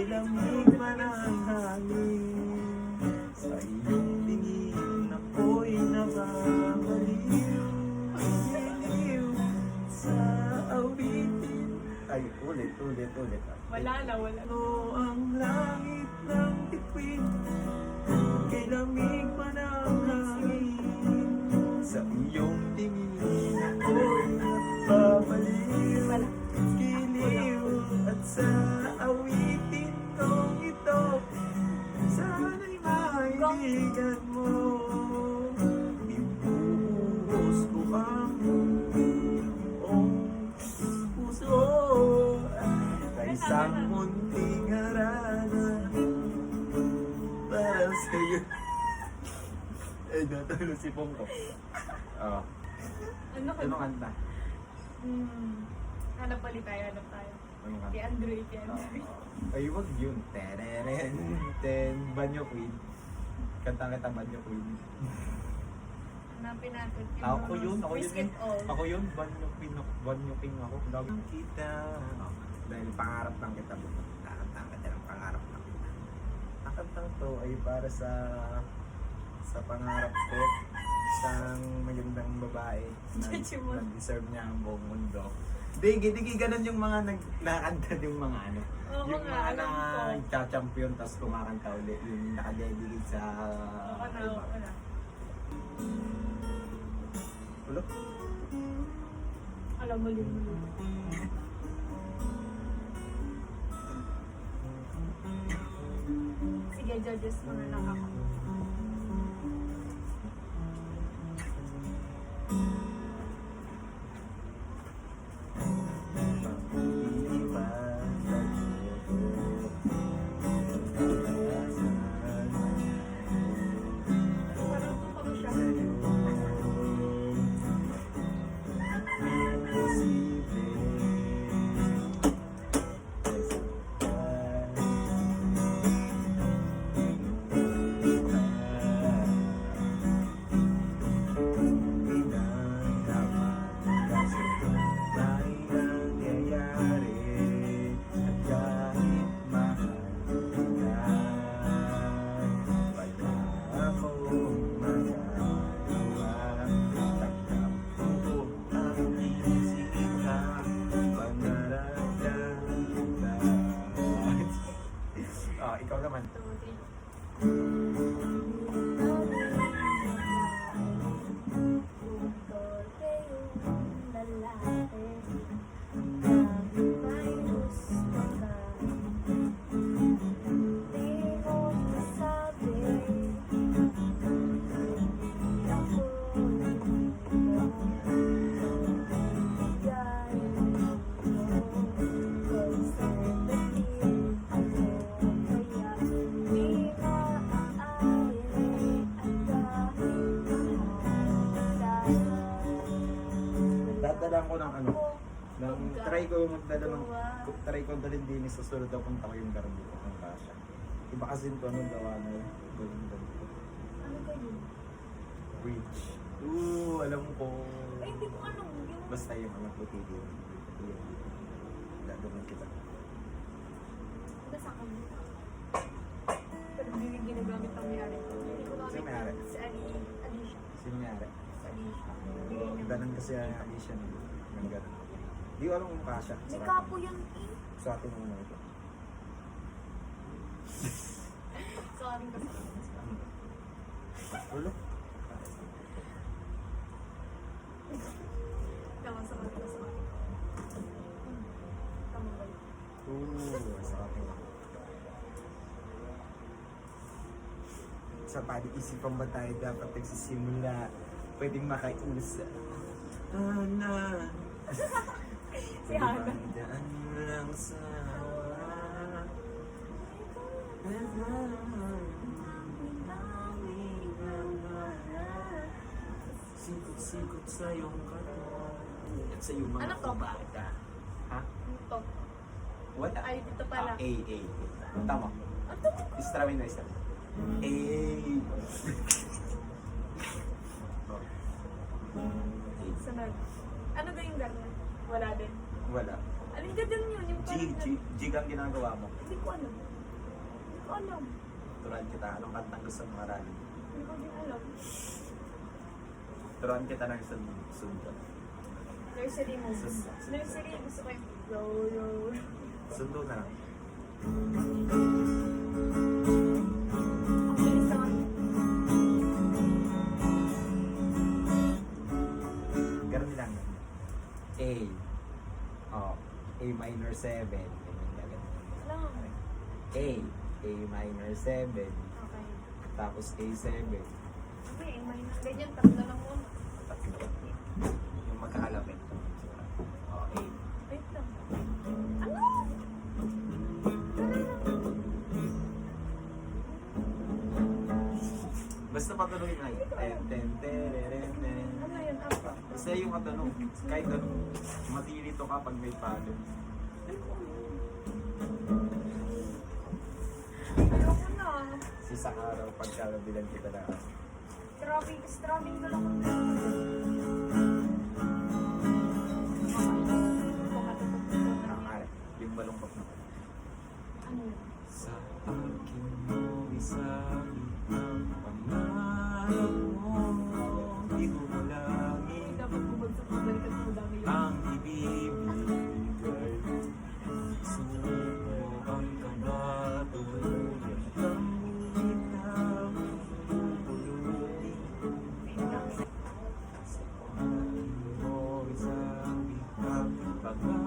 lamig man ang hangin, sa iyong tingin ako'y nababaliw. Giliw sa awitin. Ay, ulit. Wala na. Ano ang langit ng bituin, kay lamig man ang hangin, sa iyong tingin ako'y nababaliw. Giliw at sa awitin kong ito, sana'y maindigan mo. Ibuhos ko ang buong puso sa isang munting harana para sa'yo. Eh, natulog si Pongko. Oo. Ano ka? Anong kanta? Hanap tayo. Anong Kay kanta? Andre. Ay, wag yun. Banyo Queen. Kanta kita Banyo Queen. Hanapin natin. Ako yun. Biscuit all. Ako yun. Banyo King ako. Lagi kita. Dahil pangarap lang kita. Nakakanta ka ng pangarap lang kita. Ang kantang to ay para sa pangarap ko. Isang magandang babae na deserve niya ang buong mundo. Digi, ganun yung mga nakakanta yung mga ano. Oo Yung nga, mga alam ko. nagcha-champion tapos kumakanta ulit. Yung nakadedicate sa... Oo na. Ulo? Alam mo yun. Sige, judges mo na lang ako. Parang tuturo siya. Ikaw naman. Dadalan ko ng ano, try ko dalhin din sa susunod daw punta ko yung garbo ko ng kasya. Iba kasi ito anong gawa na yun. Ano ba yun? Bridge. Alam ko. Ay, hindi ko alam. Basta yung ano puti din. Dadalhin kita. Basta kami. Pero hindi ginagamit ang mayari. Sino may-ari? Si Alicia. Sino may-ari? Si Alicia. Ganun kasi Alicia na yung ganun. Di ko alam kung kasya. May kapo yan eh. Sa atin mo na ito. Sorry kasi. Ulo? Tama sa mga. Tama ba yun? Sa atin mo. Sa pag-iisipan ba tayo dapat nagsisimula? Pwedeng makausap. Hana. Si Hana. Daan lang sa sikot-sikot sa iyong katawan at sa iyong mga Ano to? bata. Ha? Ito. Wala. Ay, dito pala. A. Tama. Ano? Istrawin na isa. A. Sunod. Ano ba yung garna? Wala din. Wala. Alin ka dun yun? Yung parang... Jig ang ginagawa mo. Hindi ko alam. Hindi ko alam. Turuan kita, anong kantang gusto mong aralin? Hindi ko din alam. Turuan kita ng sundo. Nursery moves. Sundo. Nursery, gusto ko yung row, row. Sundo na lang. Ang bilis naman. Ganun lang. A. Oh, A minor 7. Ganyan, ganyan. Alam. A minor 7. Okay. Tapos A7. Okay, may nang ganyan. Tatlo lang muna. Yung magkakalapit. Okay. Wait lang. Ano? Basta patuloy na yun. Ten, tereren, ten. Ano yun? Apa? Basta yung katanong, kahit ano, matilito ka pag may pattern. Ayoko na. Si sa araw, pagkakabilan kita na. Strumming na lang ako. Nakakalit. Yung balongkot na. Ano yun? Sa akin mo isabi ang pangarap mo. Di ko malangin Dapat bumagsak mo balikan mo dami yun. ang ibibigay. Sumo ang kabatuluyan ng bitaw. Pulutin Wait lang. sa akin mo isabi ang pangarap